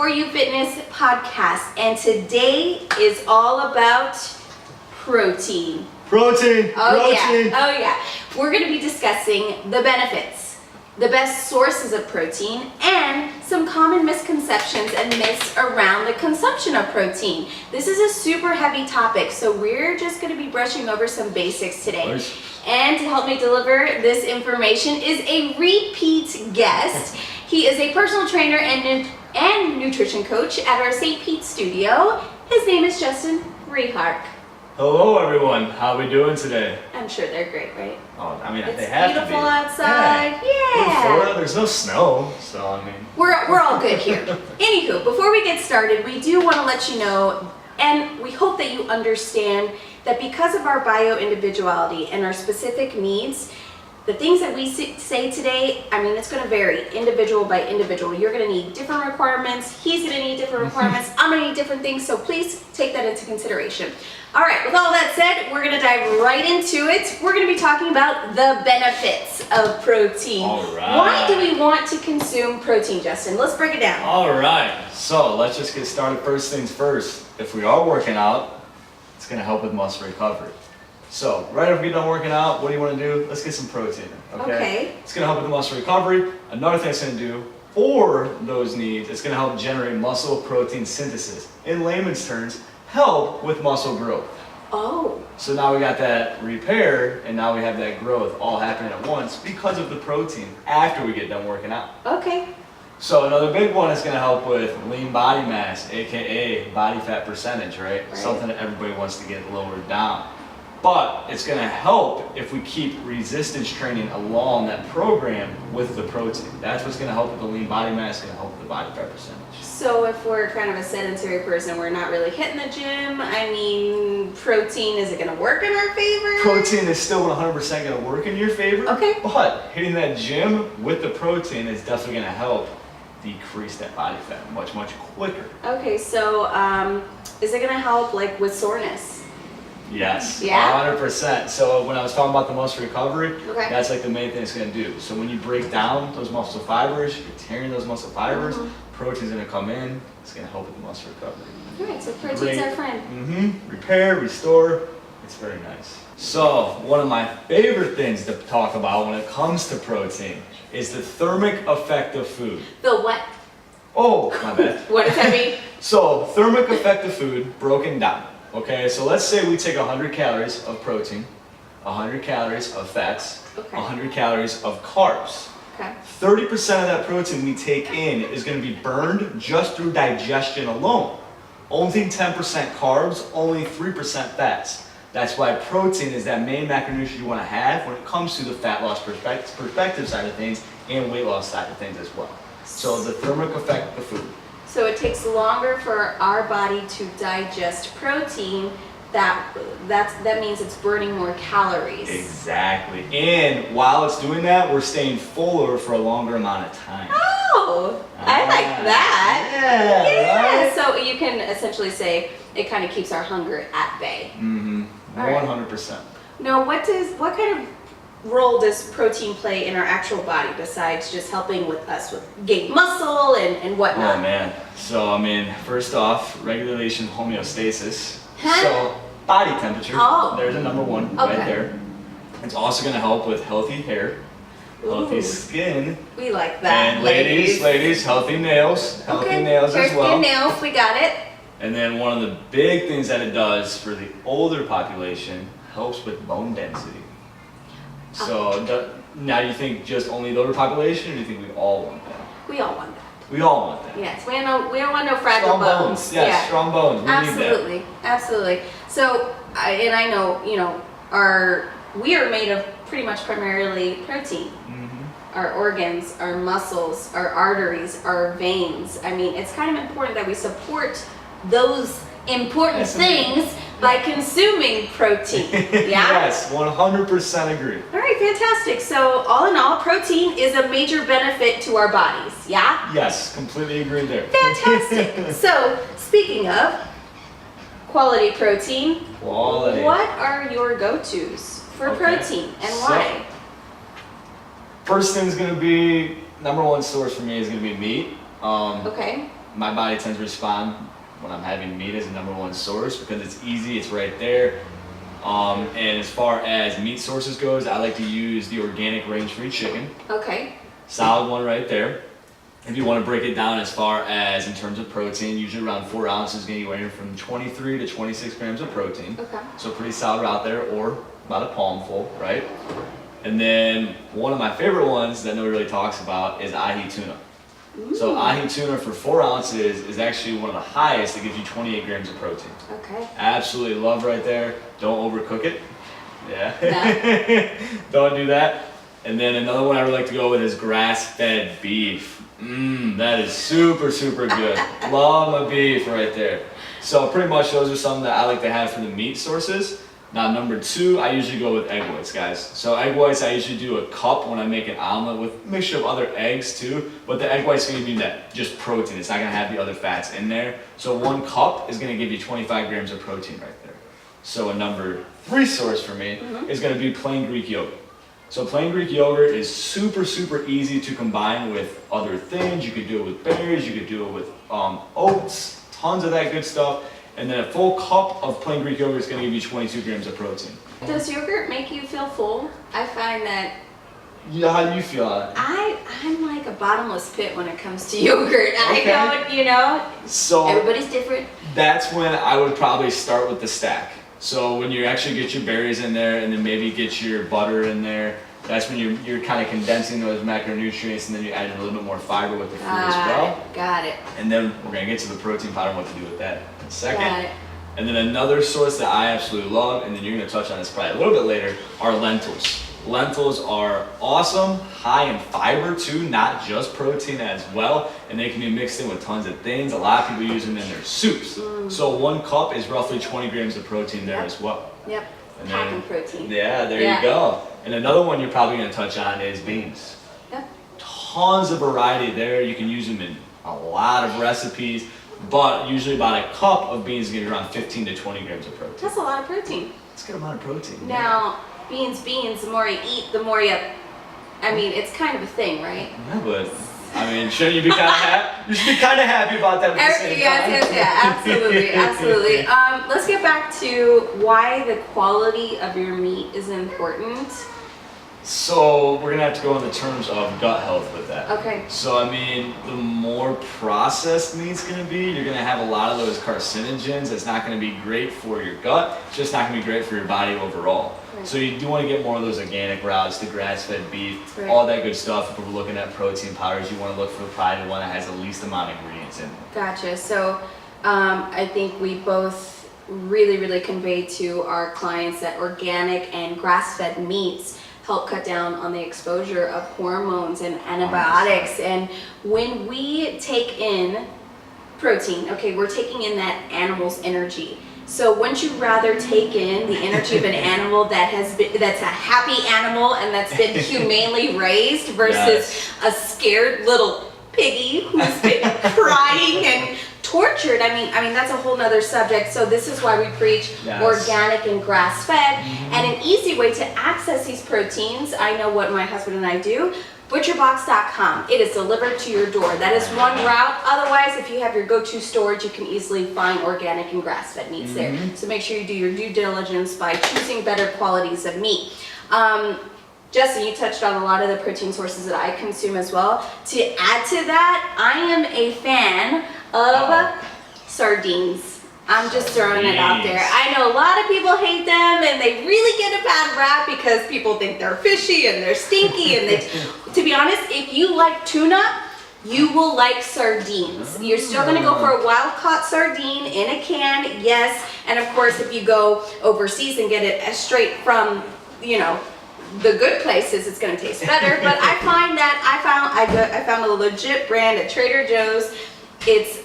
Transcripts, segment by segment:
For You Fitness podcast, and today is all about protein. Protein! Protein! Oh yeah. We're going to be discussing the benefits, the best sources of protein, and some common misconceptions and myths around the consumption of protein. This is a super heavy topic, so we're just going to be brushing over some basics today. Nice. And to help me deliver this information is a repeat guest. He is a personal trainer and nutrition coach at our St. Pete studio. His name is Justin Rehark. Hello everyone, how are we doing today? I'm sure they're great, right? Oh, I mean, It's they have beautiful to be. outside. We're in Yeah. Florida, there's no snow, so I mean. We're all good here. Anywho, before we get started, we do want to let you know, and we hope that you understand that because of our bio-individuality and our specific needs, the things that we say today, I mean, it's going to vary individual by individual. You're going to need different requirements. He's going to need different requirements. I'm going to need different things. So please take that into consideration. All right, with all that said, we're going to dive right into it. We're going to be talking about the benefits of protein. All right. Why do we want to consume protein, Justin? Let's break it down. All right, so let's just get started. First things first, if we are working out, it's going to help with muscle recovery. So, right after you're done working out, what do you want to do? Let's get some protein in, okay? It's going to help with the muscle recovery. Another thing it's going to do for those needs, it's going to help generate muscle protein synthesis. In layman's terms, help with muscle growth. Oh. So now we got that repair, and now we have that growth all happening at once because of the protein after we get done working out. Okay. So another big one is going to help with lean body mass, aka body fat percentage, right? Something that everybody wants to get lowered down. But it's going to help if we keep resistance training along that program with the protein. That's what's going to help with the lean body mass, going to help with the body fat percentage. So if we're kind of a sedentary person, we're not really hitting the gym, I mean, protein, is it going to work in our favor? Protein is still 100% going to work in your favor. Okay. But hitting that gym with the protein is definitely going to help decrease that body fat much, much quicker. Okay, so is it going to help like with soreness? Yes, Yeah? 100%. So when I was talking about the muscle recovery, Okay. that's like the main thing it's going to do. So when you break down those muscle fibers, you're tearing those muscle fibers, protein's going to come in, it's going to help with the muscle recovery. All right, so protein's Great. our friend. Repair, restore, it's very nice. So one of my favorite things to talk about when it comes to protein is the thermic effect of food. The what? Oh, my bad. What does that mean? So thermic effect of food broken down. Okay, so let's say we take 100 calories of protein, 100 calories of fats, Okay. 100 calories of carbs. Okay. 30% of that protein we take in is going to be burned just through digestion alone. Only 10% carbs, only 3% fats. That's why protein is that main macronutrient you want to have when it comes to the fat loss perspective side of things and weight loss side of things as well. So the thermic effect of the food. So it takes longer for our body to digest protein. That means it's burning more calories. Exactly. And while it's doing that, we're staying fuller for a longer amount of time. Oh, I like that. Yeah, right? So you can essentially say it kind of keeps our hunger at bay. Mm-hmm. All right. 100%. Now, what kind of role does protein play in our actual body besides just helping with us with gain muscle and whatnot? Oh man. So I mean, first off, regulation of homeostasis. Huh? So body temperature. Oh. There's a number one Okay. right there. It's also going to help with healthy hair, healthy Ooh. skin, We like that, and ladies, healthy nails, healthy nails Hair, as well. skin, nails, we got it. And then one of the big things that it does for the older population helps with bone density. So now you think just only the older population, or do you think we all want that? We all want that. We all want that. Yes, we don't want no fragile Strong bones. Yes, Yeah. strong bones. We need Absolutely, absolutely. So, I know, we are made of pretty much primarily protein. that. Our organs, our muscles, our arteries, our veins. I mean, it's kind of important that we support those important things by consuming protein. Yeah? Yes, 100% agree. All right, fantastic. So, all in all, protein is a major benefit to our bodies. Yeah? Yes, completely agree there. Fantastic. So, speaking of quality protein, Quality. what are your go-tos for Okay. protein and why? First thing is going to be, number one source for me is going to be meat. Okay. my body tends to respond when I'm having meat as a #1 source because it's easy, it's right there. And as far as meat sources goes, I like to use the organic range-free chicken. Okay. Solid one right there. If you want to break it down as far as in terms of protein, usually around 4 ounces, getting anywhere from 23 to 26 grams of protein. Okay. So pretty solid out there, or about a palmful, right? And then one of my favorite ones that nobody really talks about is ahi tuna. Ooh. So ahi tuna for 4 ounces is actually one of the highest. It gives you 28 grams of protein. Okay. Absolutely love right there. Don't overcook it. Yeah. No. Don't do that. And then another one I would like to go with is grass-fed beef. That is super, super good. Love my beef right there. So pretty much those are some that I like to have for the meat sources. Now #2, I usually go with egg whites, guys. So egg whites, I usually do a cup when I make an omelet with a mixture of other eggs too. But the egg white's gonna give you that just protein. It's not gonna have the other fats in there. So 1 cup is gonna give you 25 grams of protein right there. So a #3 source for me is gonna be plain Greek yogurt. So plain Greek yogurt is super, super easy to combine with other things. You could do it with berries, you could do it with oats, tons of that good stuff. And then a full cup of plain Greek yogurt is going to give you 22 grams of protein. Does yogurt make you feel full? I find that Yeah, how do you feel on it? I'm like a bottomless pit when it comes to yogurt. Okay. I don't, you know, So everybody's different. that's when I would probably start with the stack. So when you actually get your berries in there and then maybe get your butter in there, that's when you're kind of condensing those macronutrients, and then you add a little bit more fiber with the food as well. Got it. And then we're going to get to the protein powder and what to do with that in a second. Got it. And then another source that I absolutely love, and then you're going to touch on this probably a little bit later, are lentils. Lentils are awesome, high in fiber too, not just protein as well, and they can be mixed in with tons of things. A lot of people use them in their soups. So 1 cup is roughly 20 grams of protein there as well. Yep. And Packing protein. Yeah, there you go. And another one you're probably going to touch on is beans. Yep. Tons of variety there. You can use them in a lot of recipes, but usually about a cup of beans is going to be around 15 to 20 grams of protein. That's a lot of protein. It's a good amount of protein. Now, beans, the more you eat, the more you, I mean, it's kind of a thing, right? Yeah, but I mean, shouldn't you be kind of happy? You should be kind of happy about that at the same time. Yes, absolutely, absolutely. Let's get back to why the quality of your meat is important. So we're gonna have to go in the terms of gut health with that. Okay. So I mean, the more processed meat's gonna be, you're gonna have a lot of those carcinogens. It's not gonna be great for your gut. It's just not gonna be great for your body overall. Right. So you do want to get more of those organic routes, the grass-fed beef, Right. all that good stuff. If we're looking at protein powders, you want to look for probably the one that has the least amount of ingredients in it. Gotcha. So I think we both really convey to our clients that organic and grass-fed meats help cut down on the exposure of hormones and antibiotics. And when we take in protein, okay, we're taking in that animal's energy. So wouldn't you rather take in the energy of an animal that's a happy animal and that's been humanely raised versus a scared little piggy who's been crying and tortured? I mean that's a whole nother subject. So this is why we preach organic and grass-fed. And an easy way to access these proteins, I know what my husband and I do, butcherbox.com. It is delivered to your door. That is one route. Otherwise, if you have your go-to storage, you can easily find organic and grass-fed meats there. So make sure you do your due diligence by choosing better qualities of meat. Justin, you touched on a lot of the protein sources that I consume as well. To add to that, I am a fan of sardines. I'm just throwing it out there. I know a lot of people hate them and they really get a bad rap because people think they're fishy and they're stinky. And to be honest, if you like tuna, you will like sardines. You're still gonna go for a wild caught sardine in a can, yes. And of course, if you go overseas and get it straight from, you know, the good places, it's gonna taste better. But I find that I found a legit brand at Trader Joe's. It's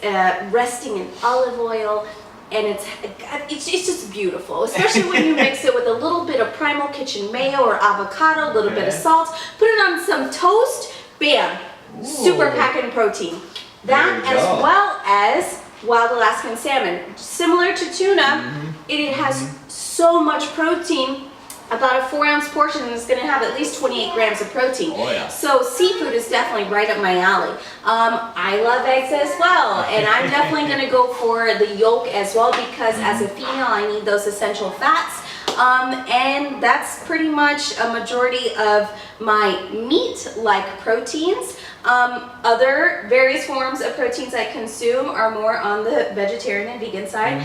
resting in olive oil. And it's just beautiful, especially when you mix it with a little bit of Primal Kitchen mayo or avocado, a little bit of salt, put it on some toast, bam, super packing protein. That as well as wild Alaskan salmon. Similar to tuna, it has so much protein about a 4-ounce portion is going to have at least 28 grams of protein. Oh yeah. So seafood is definitely right up my alley. I love eggs as well, and I'm definitely going to go for the yolk as well because as a female I need those essential fats. And that's pretty much a majority of my meat-like proteins. Other various forms of proteins I consume are more on the vegetarian and vegan side.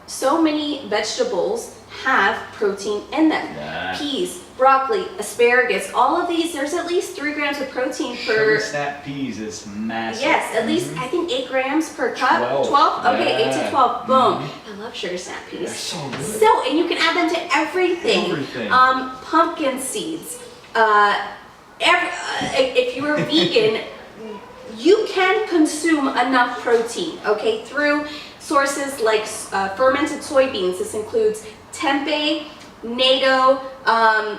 So many vegetables have protein in them. Yeah. Peas, broccoli, asparagus, all of these, there's at least 3 grams of protein per... Sugar snap peas is massive. Yes, at least, I think 8 grams per cup. 12. Okay, Yeah. 8 to 12. Boom. I love sugar snap peas. They're so good. So, and you can add them to everything. Everything. Pumpkin seeds. If you're vegan, you can consume enough protein, okay, through sources like fermented soybeans. This includes tempeh, natto,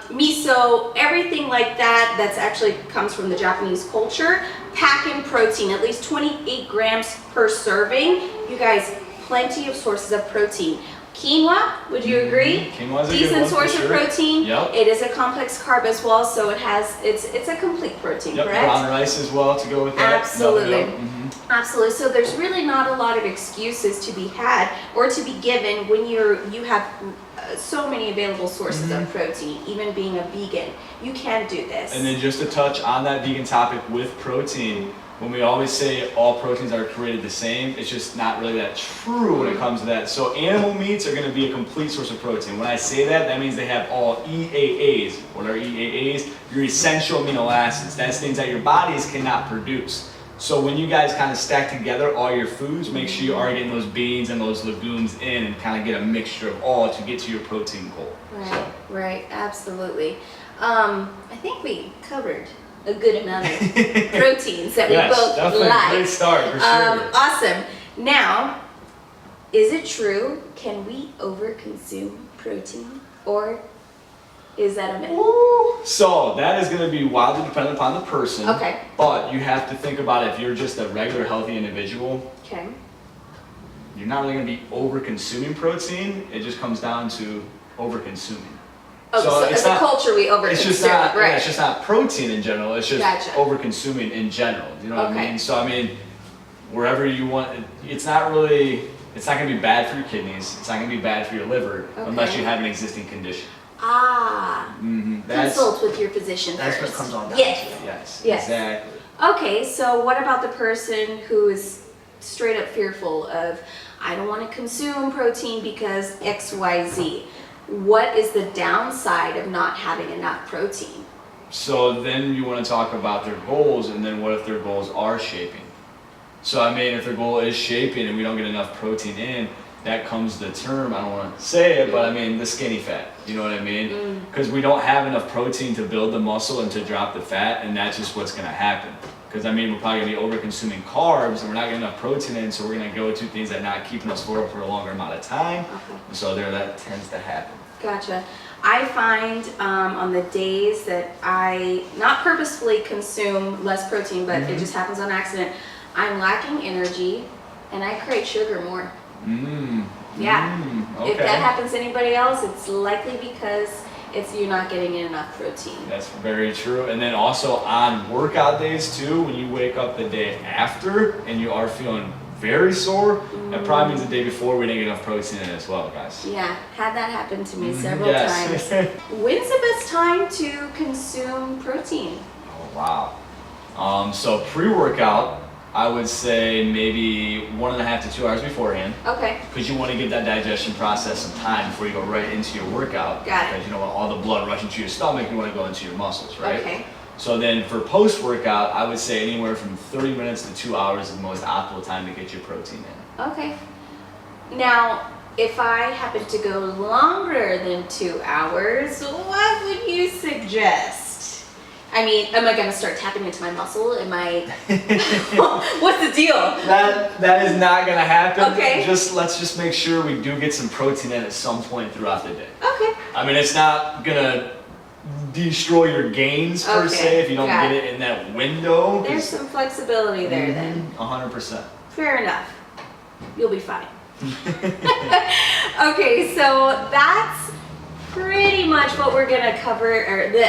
miso, everything like that. That's actually comes from the Japanese culture. Pack in protein, at least 28 grams per serving. You guys, plenty of sources of protein. Quinoa, would you agree? Quinoa's a good Decent one for source of sure. protein. Yep. It is a complex carb as well, so it's a complete protein, Yep, correct? brown rice as well to go with that. Absolutely. Yep. Absolutely. So there's really not a lot of excuses to be had or to be given when you have so many available sources of protein. Even being a vegan, you can do this. And then just to touch on that vegan topic with protein, when we always say all proteins are created the same, it's just not really that true when it comes to that. So animal meats are going to be a complete source of protein. When I say that, that means they have all EAAs. What are EAAs? Your essential amino acids. That's things that your bodies cannot produce. So when you guys kind of stack together all your foods, make sure you are getting those beans and those legumes in and kind of get a mixture of all to get to your protein goal. Right, right, absolutely. I think we covered a good amount of proteins that we both definitely like. Great start for sure. Awesome. Now, is it true? Can we overconsume protein, or is that a myth? So that is going to be wildly dependent upon the person. Okay. But you have to think about if you're just a regular healthy individual, Okay. you're not really going to be over-consuming protein. It just comes down to over-consuming. Oh, so it's as a not- culture, we overconsume. It's just not. Right. Yeah, it's just not protein in general. It's just Gotcha. over-consuming in general. You know what Okay. I mean? So I mean, wherever you want, it's not really. It's not going to be bad for your kidneys. It's not going to be bad for your liver unless Okay. you have an existing condition. Consult with your physician That's first. what comes on down Yes. to. Yes. Yes. Exactly. Okay, so what about the person who is straight up fearful of, I don't want to consume protein because XYZ? What is the downside of not having enough protein? So then you want to talk about their goals, and then what if their goals are shaping? So I mean, if their goal is shaping and we don't get enough protein in, that comes the term, I don't want to say it, but I mean the skinny fat, you know what I mean? Because we don't have enough protein to build the muscle and to drop the fat, and that's just what's going to happen. Because I mean, we're probably going to be over consuming carbs and we're not getting enough protein in, so we're going to go to things that are not keeping us full for a longer amount of time. Okay. So there, that tends to happen. Gotcha. I find on the days that I not purposefully consume less protein, but it just happens on accident, I'm lacking energy and I crave sugar more. Yeah. Okay. If that happens to anybody else, it's likely because you're not getting enough protein. That's very true. And then also on workout days too, when you wake up the day after and you are feeling very sore, that probably means the day before we didn't get enough protein in as well, guys. Yeah, had that happen to me several Yes. times. When's the best time to consume protein? Oh, wow. So pre-workout, I would say maybe 1.5 to 2 hours beforehand. Okay. Because you want to give that digestion process some time before you go right into your workout. Got it. Because you don't want all the blood rushing to your stomach, you want to go into your muscles, right? Okay. So then for post-workout, I would say anywhere from 30 minutes to 2 hours is the most optimal time to get your protein in. Okay. Now, if I happen to go longer than 2 hours, what would you suggest? I mean, am I going to start tapping into my muscle? Am I... What's the deal? That is not going to happen. Okay. Let's just make sure we do get some protein in at some point throughout the day. Okay. I mean, it's not going to destroy your gains per Okay, se if you don't got get it in that window. There's some flexibility there then. 100%. Fair enough. You'll be fine. Okay, so that's pretty much what we're gonna cover, or the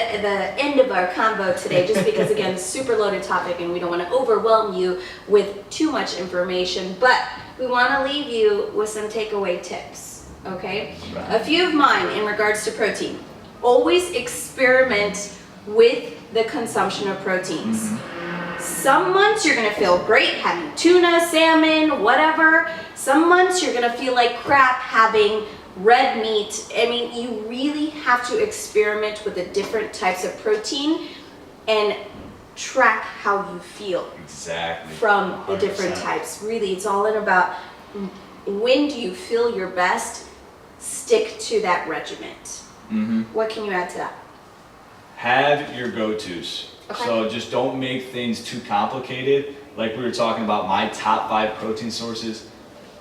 end of our convo today, just because again, it's a super loaded topic and we don't wanna overwhelm you with too much information, but we wanna leave you with some takeaway tips, okay? Right. A few of mine in regards to protein. Always experiment with the consumption of proteins. Some months you're gonna feel great having tuna, salmon, whatever. Some months you're gonna feel like crap having red meat. I mean, you really have to experiment with the different types of protein and track how you feel. Exactly. From the 100%. different types. Really, it's all in about when do you feel your best, stick to that regiment. What can you add to that? Have your go-tos. Okay. So just don't make things too complicated. Like we were talking about my top 5 protein sources.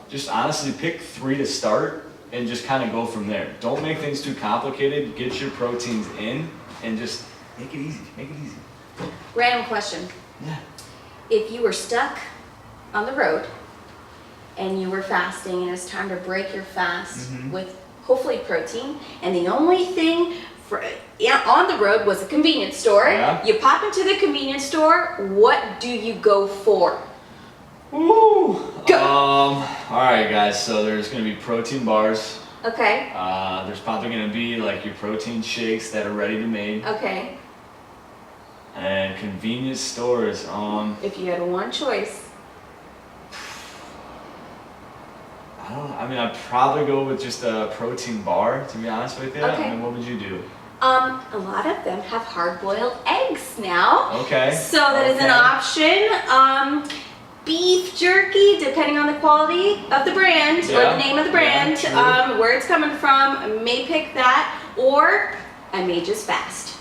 Just honestly pick 3 to start and just kind of go from there. Don't make things too complicated. Get your proteins in and just make it easy. Make it easy. Random question. Yeah. If you were stuck on the road and you were fasting and it's time to break your fast with hopefully protein, and the only thing on the road was a convenience store. Yeah. You pop into the convenience store, what do you go for? Woo! Go. Alright guys, so there's gonna be protein bars. Okay. There's probably gonna be like your protein shakes that are ready to make. Okay. And convenience stores. If you had one choice. I mean, I'd probably go with just a protein bar, to be honest with you. Okay. I mean, what would you do? A lot of them have hard-boiled eggs now. Okay. So that is an option. Beef jerky, depending on the quality of the brand or the name of the brand, where it's coming from, may pick that, or I may just fast.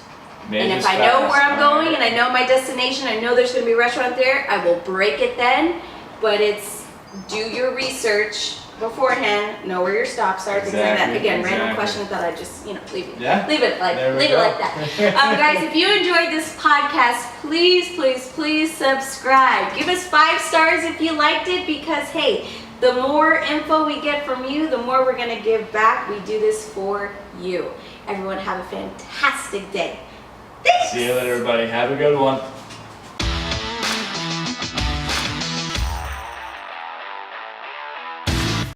And if I know where I'm going and I know my destination, I know there's going to be a restaurant there, I will break it then. But it's do your research beforehand, know where your stops are, things like that. Again, random question. I thought I'd just leave it like that. Guys, if you enjoyed this podcast, please subscribe. Give us 5 stars if you liked it, because hey, the more info we get from you, the more we're gonna give back. We do this for you. Everyone have a fantastic day. Thanks. See you later, everybody. Have a good one.